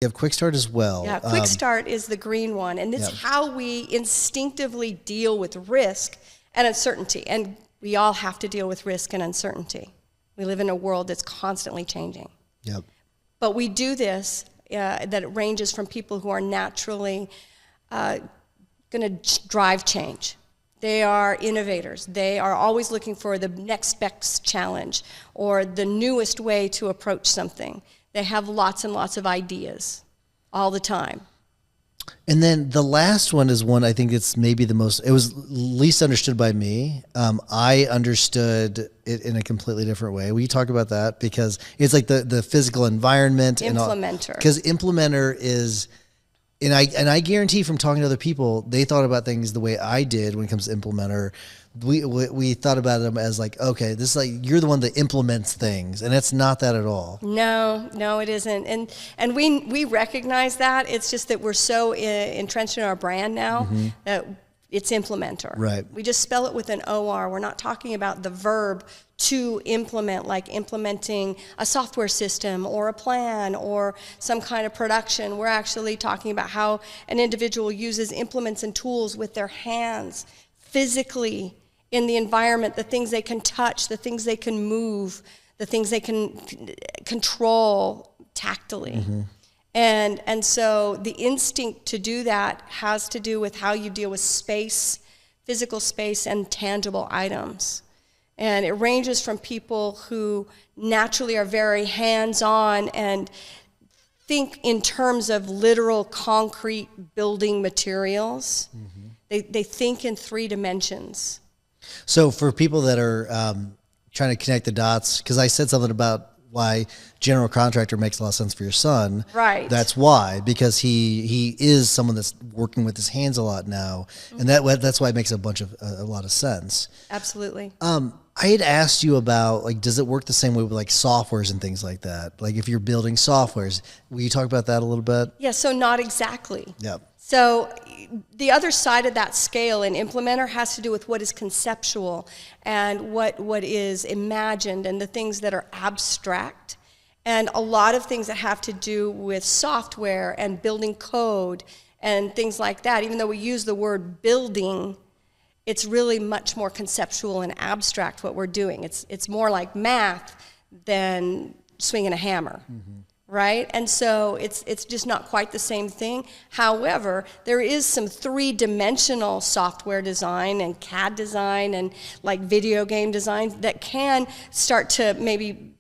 You have quick start as well. Yeah, quick start is the green one, and it's how we instinctively deal with risk and uncertainty. And we all have to deal with risk and uncertainty. We live in a world that's constantly changing. Yep. But we do this, that it ranges from people who are naturally going to drive change. They are innovators. They are always looking for the next best challenge or the newest way to approach something. They have lots and lots of ideas all the time. And then the last one is one I think it's maybe it was least understood by me. I understood it in a completely different way. Will you talk about that? Because it's like the physical environment. Implementor. Because Implementor is, and I guarantee from talking to other people, they thought about things the way I did when it comes to Implementor. We thought about them as like, okay, this is like, you're the one that implements things, and it's not that at all. No, it isn't. And we recognize that. It's just that we're so entrenched in our brand now that it's Implementor. Right. We just spell it with an OR. We're not talking about the verb to implement, like implementing a software system or a plan or some kind of production. We're actually talking about how an individual uses implements and tools with their hands, physically, in the environment, the things they can touch, the things they can move, the things they can control tactily. And so the instinct to do that has to do with how you deal with space, physical space, and tangible items. And it ranges from people who naturally are very hands-on and think in terms of literal concrete building materials. They think in 3 dimensions. So for people that are trying to connect the dots, because I said something about why general contractor makes a lot of sense for your son. Right. That's why, because he is someone that's working with his hands a lot now, and that's why it makes a lot of sense. Absolutely. I had asked you about, like, does it work the same way with like softwares and things like that? Like if you're building softwares, will you talk about that a little bit? Yeah, so not exactly. Yep. So the other side of that scale in Implementor has to do with what is conceptual and what is imagined and the things that are abstract. And a lot of things that have to do with software and building code and things like that, even though we use the word building, it's really much more conceptual and abstract what we're doing. It's more like math than swinging a hammer. Right? And so it's just not quite the same thing. However, there is some 3-dimensional software design and CAD design and like video game design that can start to maybe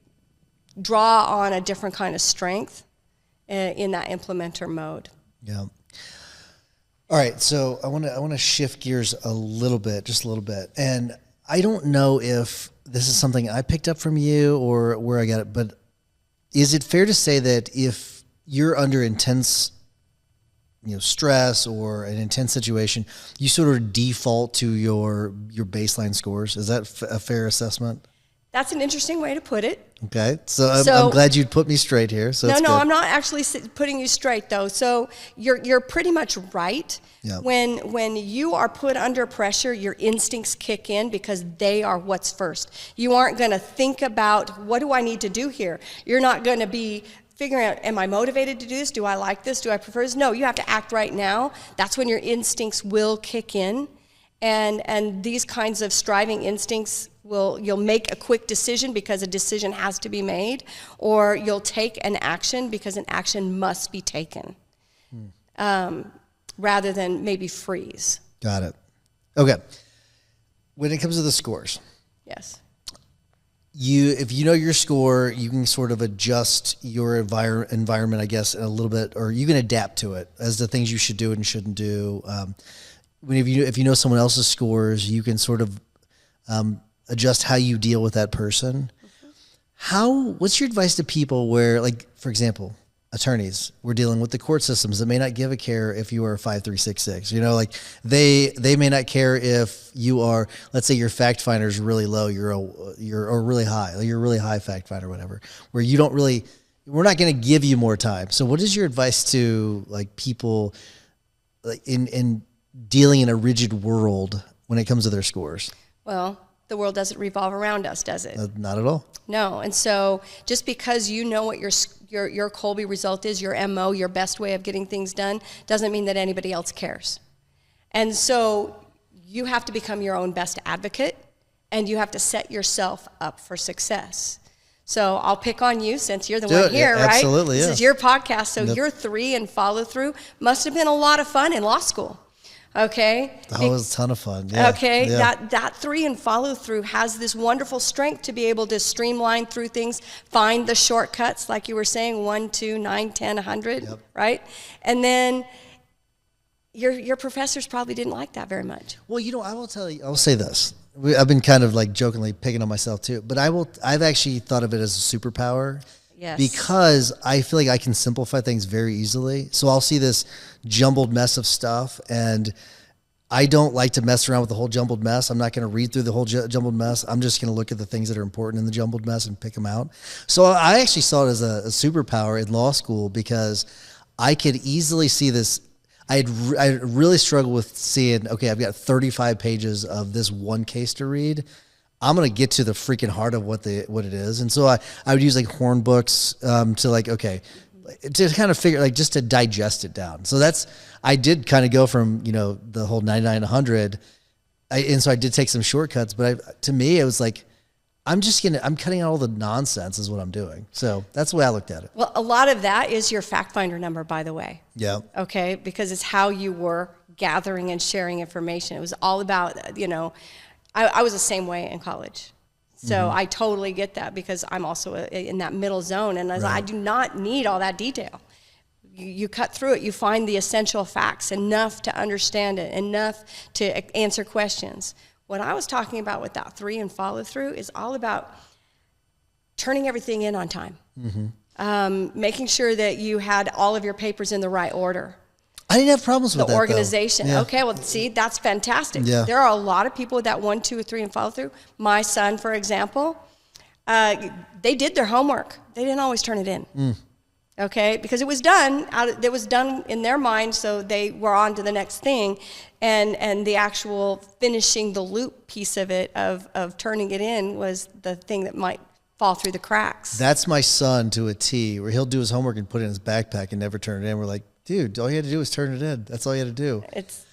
draw on a different kind of strength in that Implementor mode. Yeah. All right, so I want to shift gears a little bit, just a little bit. And I don't know if this is something I picked up from you or where I got it, but is it fair to say that if you're under intense, stress or an intense situation, you sort of default to your baseline scores? Is that a fair assessment? That's an interesting way to put it. Okay, so I'm glad you'd put me straight here. So no, I'm not actually putting you straight though. So you're pretty much right. Yeah. When you are put under pressure, your instincts kick in because they are what's first. You aren't going to think about what do I need to do here. You're not going to be figuring out, am I motivated to do this? Do I like this? Do I prefer this? No, you have to act right now. That's when your instincts will kick in. And these kinds of striving instincts you'll make a quick decision because a decision has to be made, or you'll take an action because an action must be taken, rather than maybe freeze. Got it. Okay. When it comes to the scores, yes, if you know your score, you can sort of adjust your environment, I guess, a little bit, or you can adapt to it as the things you should do and shouldn't do. If you know someone else's scores, you can sort of adjust how you deal with that person. What's your advice to people where, like, for example, attorneys, we're dealing with the court systems that may not give a care if you are 5.366, like they may not care if you are, let's say your fact finder is really low, or really high, like you're a really high fact finder, whatever, where we're not going to give you more time. So what is your advice to like people like in dealing in a rigid world when it comes to their scores? Well, the world doesn't revolve around us, does it? Not at all. No. And so just because you know what your Colby result is, your MO, your best way of getting things done, doesn't mean that anybody else cares. And so you have to become your own best advocate, and you have to set yourself up for success. So I'll pick on you since you're the one here, right? Absolutely, This yeah. is your podcast. So your 3 and follow through must have been a lot of fun in law school. Okay. That was a ton of fun. Yeah. Okay. Yeah. That 3 and follow through has this wonderful strength to be able to streamline through things, find the shortcuts, like you were saying, 1, 2, 9, 10, 100, Yep. right? And then your professors probably didn't like that very much. Well, I will tell you, I'll say this. I've been kind of like jokingly picking on myself too, but I've actually thought of it as a superpower. Yes. Because I feel like I can simplify things very easily. So I'll see this jumbled mess of stuff, and I don't like to mess around with the whole jumbled mess. I'm not going to read through the whole jumbled mess. I'm just going to look at the things that are important in the jumbled mess and pick them out. So I actually saw it as a superpower in law school because I could easily see this. I really struggled with seeing, okay, I've got 35 pages of this one case to read. I'm going to get to the freaking heart of what it is. And so I would use like horn books to like, okay, to kind of figure, like just to digest it down. So I did kind of go from, the whole 99 to 100. And so I did take some shortcuts, but to me, it was like, I'm cutting out all the nonsense is what I'm doing. So that's the way I looked at it. Well, a lot of that is your fact finder number, by the way. Yeah. Okay. Because it's how you were gathering and sharing information. It was all about, I was the same way in college. So I totally get that because I'm also in that middle zone, and I do not need all that detail. You cut through it. You find the essential facts, enough to understand it, enough to answer questions. What I was talking about with that 3 and follow through is all about turning everything in on time, making sure that you had all of your papers in the right order. I didn't have problems with the that, organization. though. Yeah. Okay, well, see, that's fantastic. Yeah. There are a lot of people with that 1, 2, 3, and follow through. My son, for example, they did their homework. They didn't always turn it in. Okay, because it was done in their mind, so they were on to the next thing, and the actual finishing the loop piece of it of turning it in was the thing that might fall through the cracks. That's my son to a T, where he'll do his homework and put it in his backpack and never turn it in. We're like, dude, all you had to do was turn it in. That's all you had to do. It's